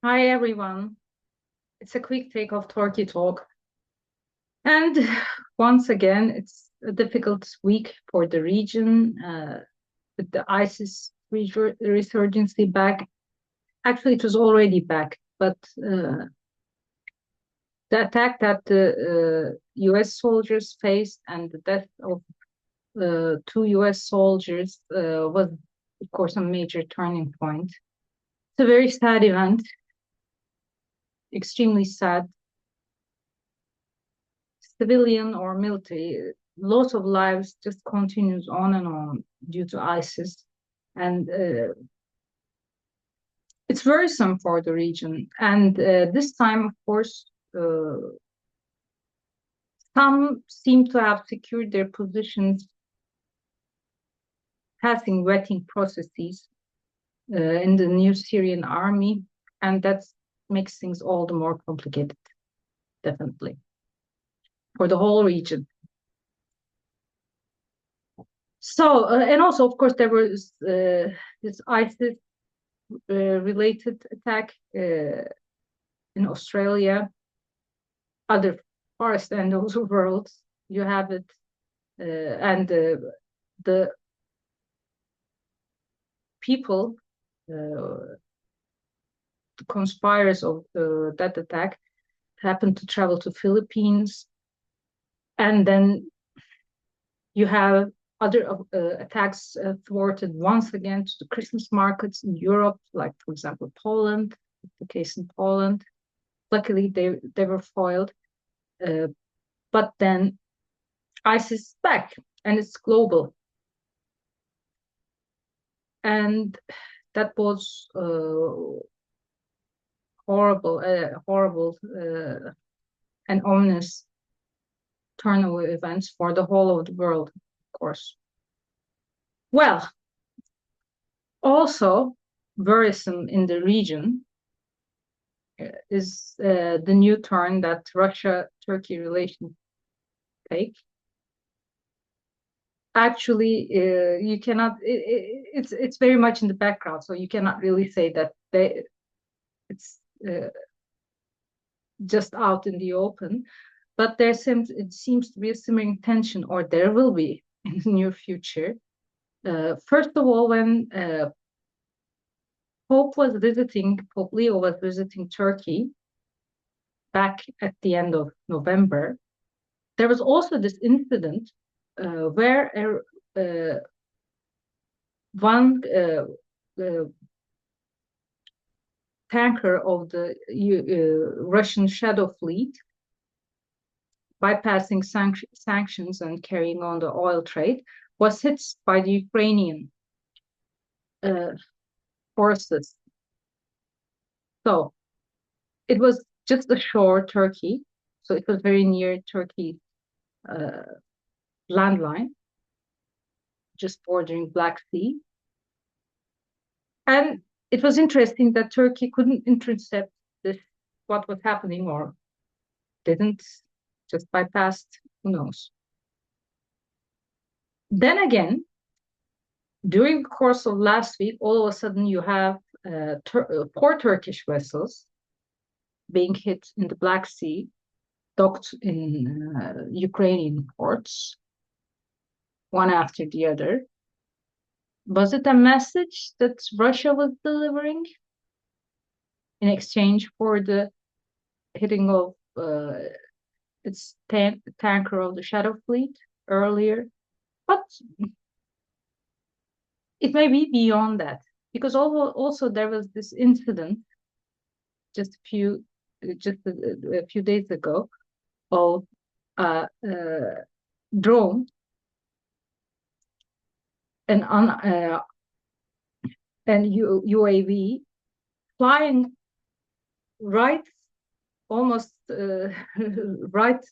Hi everyone. It's a quick take of Turkey talk. And once again, it's a difficult week for the region with the ISIS resurgency back. Actually, it was already back, but the attack that the US soldiers faced and the death of two US soldiers was, of course, a major turning point. It's a very sad event, extremely sad. Civilian or military, loss of lives just continues on and on due to ISIS. And it's worrisome for the region. And this time, of course, some seem to have secured their positions, passing vetting processes in the new Syrian army. And that makes things all the more complicated, definitely, for the whole region. So, and also, of course, there was this ISIS related attack in Australia, other forest and also worlds. You have it, and the people, the conspirators of that attack, happened to travel to Philippines, and then you have other attacks thwarted once again to the Christmas markets in Europe, like for example Poland, the case in Poland. Luckily, they were foiled. But then ISIS is back and it's global. And that was horrible and ominous turn of events for the whole of the world, of course. Well, also worrisome in the region is the new turn that Russia-Turkey relations take. Actually, you cannot. It's very much in the background, so you cannot really say that it's just out in the open. But it seems to be a simmering tension, or there will be in the near future. First of all, when Pope Leo was visiting Turkey back at the end of November, there was also this incident where one tanker of the Russian Shadow Fleet, bypassing sanctions and carrying on the oil trade, was hit by the Ukrainian forces. So it was just ashore Turkey, so it was very near Turkey's landline, just bordering Black Sea. And it was interesting that Turkey couldn't intercept this, what was happening, or didn't, just bypassed, who knows. Then again, during the course of last week, all of a sudden you have four Turkish vessels being hit in the Black Sea, docked in Ukrainian ports, one after the other. Was it a message that Russia was delivering in exchange for the hitting of its tanker of the Shadow Fleet earlier? But it may be beyond that, because also there was this incident just a few days ago of a drone and UAV flying right, almost right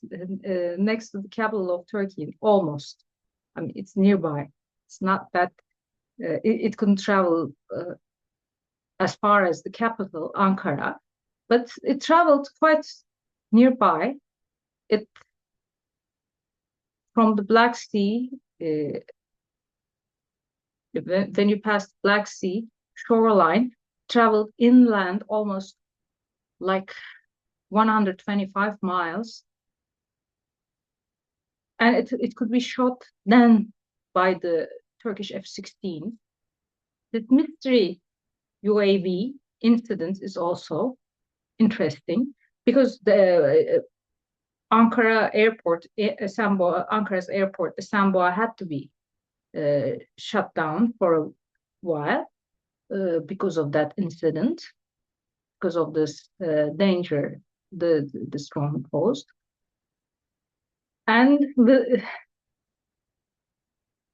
next to the capital of Turkey. Almost, I mean, it's nearby. It's not that it couldn't travel as far as the capital, Ankara, but it traveled quite nearby. It from the Black Sea. When you pass the Black Sea shoreline, traveled inland almost like 125 miles, and it could be shot then by the Turkish F-16. The mystery UAV incident is also interesting because the Ankara airport, Ankara's airport, Esenboğa had to be shut down for a while because of that incident, because of this danger the storm posed. And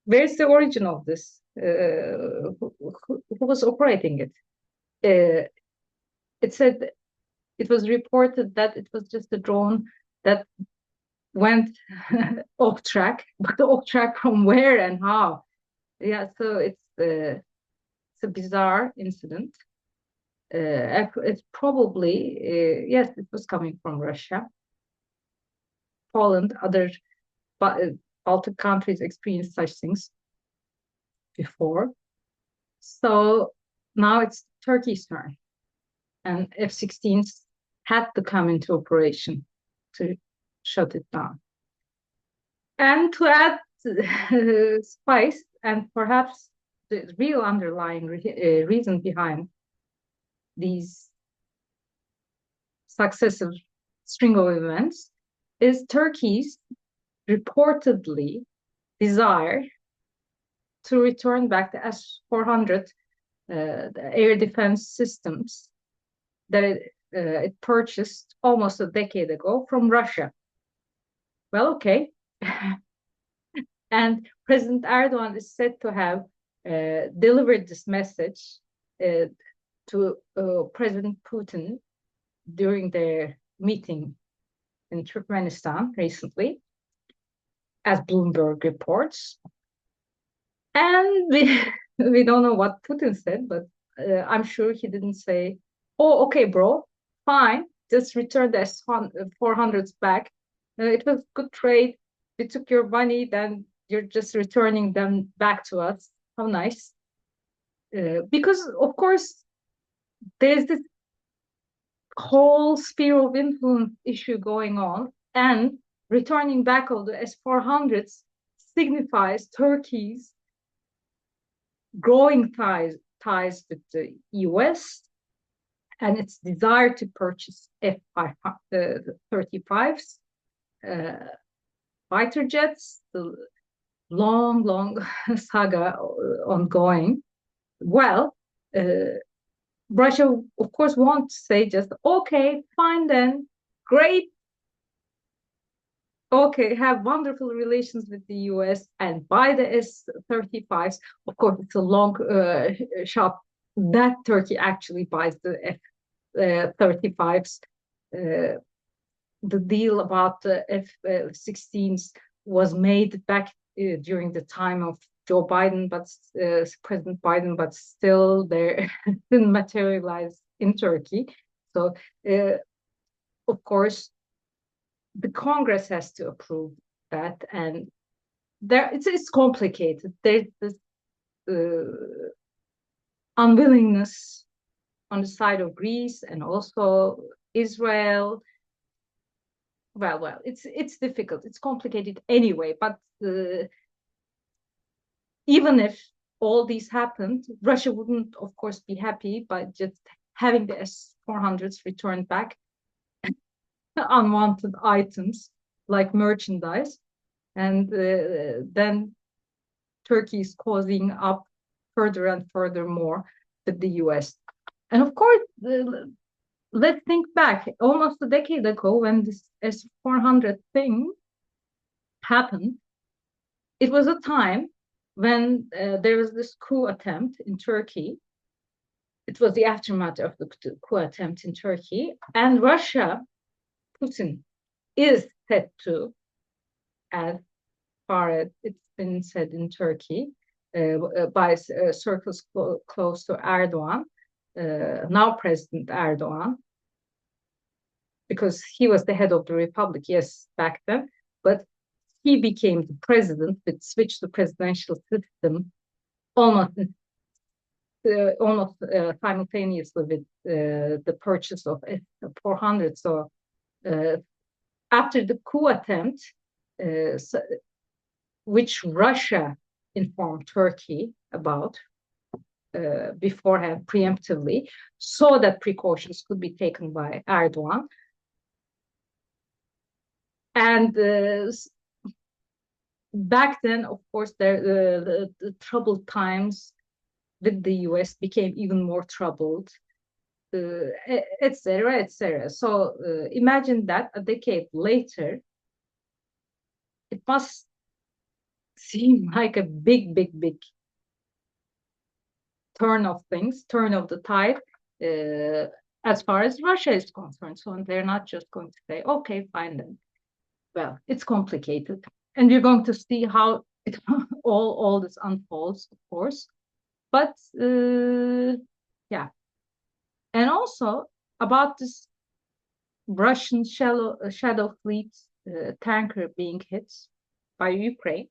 where's the origin of this? Who was operating it? It said it was reported that it was just a drone that went off track, but off track from where and how? Yeah, so it's a bizarre incident. It's probably yes, it was coming from Russia, Poland, other Baltic countries experienced such things before. So now it's Turkey's turn, and F-16s had to come into operation to shut it down. And to add spice, and perhaps the real underlying reason behind these successive string of events is Turkey's reportedly desire to return back the S-400 the air defense systems that it purchased almost a decade ago from Russia. Well, okay. And President Erdogan is said to have delivered this message to President Putin during their meeting in Turkmenistan recently, as Bloomberg reports. And we don't know what Putin said, but I'm sure he didn't say, "Oh, okay, bro, fine, just return the S-400s back. It was good trade. We took your money, then you're just returning them back to us. How nice." Because, of course, there's this whole sphere of influence issue going on, and returning back of the S-400s signifies Turkey's growing ties with the US and its desire to purchase F-35s, fighter jets, the long saga ongoing. Well, Russia, of course, won't say just, okay, fine then, great, okay, have wonderful relations with the US and buy the S-35s. Of course, it's a long shot that Turkey actually buys the F-35s. The deal about the F-16s was made back during the time of Joe Biden, but President Biden, but still there didn't materialize in Turkey. So, of course, the Congress has to approve that, and it's complicated. There's this unwillingness on the side of Greece and also Israel. Well, it's difficult. It's complicated anyway. But even if all these happened, Russia wouldn't, of course, be happy by just having the S-400s returned back, unwanted items like merchandise, and then Turkey is causing up further and further more with the US. And of course, let's think back almost a decade ago when this S-400 thing happened. It was a time when there was this coup attempt in Turkey. It was the aftermath of the coup attempt in Turkey, and Russia, Putin, is said to, as far as it's been said in Turkey, by circles close to Erdogan, now President Erdogan, because he was the head of the republic, yes, back then, but he became the president, but switched to presidential system almost almost simultaneously with the purchase of S-400. So uh, after the coup attempt, so, which Russia informed Turkey about beforehand, preemptively, so that precautions could be taken by Erdogan. And back then, of course, the troubled times with the US became even more troubled, etc., etc. So imagine that a decade later, it must seem like a big, big, big turn of things, turn of the tide, uh, as far as Russia is concerned. So they're not just going to say, okay, fine then. Well, it's complicated. And we're going to see how it, all this unfolds, of course. But yeah. And also about this Russian shadow fleet tanker being hit by Ukraine.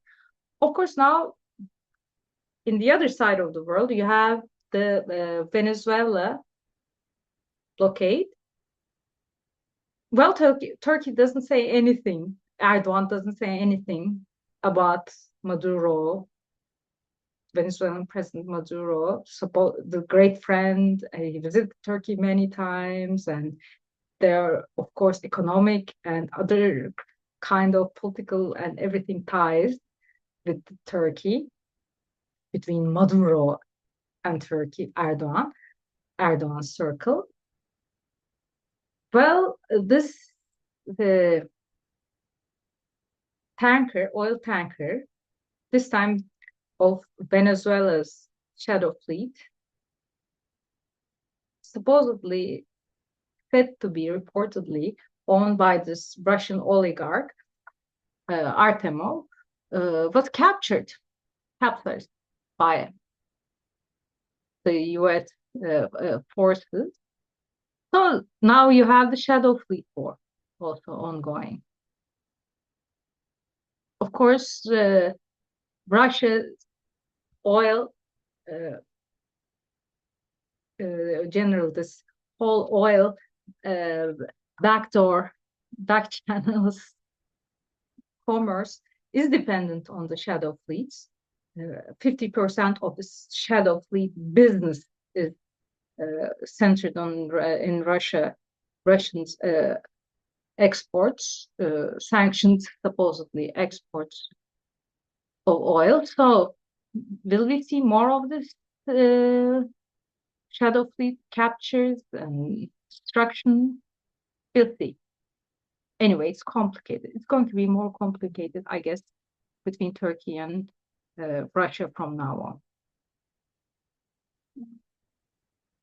Of course, now in the other side of the world, you have the Venezuela blockade. Well, Turkey doesn't say anything. Erdogan doesn't say anything about Maduro, Venezuelan President Maduro, the great friend. He visited Turkey many times, and there are, of course, economic and other kind of political and everything ties with Turkey between Maduro and Turkey, Erdogan's circle. Well, this the oil tanker, this time of Venezuela's shadow fleet, supposedly said to be reportedly owned by this Russian oligarch, Artemov, was captured by the US forces. So now you have the shadow fleet war also ongoing. Of course, Russia's oil, uh, general, this whole oil uh, backdoor, back channels commerce is dependent on the shadow fleets. 50% of this shadow fleet business is centered on in Russians exports, sanctioned supposedly exports of oil. So will we see more of this shadow fleet captures and destruction? We'll see. Anyway, it's complicated. It's going to be more complicated, I guess, between Turkey and Russia from now on.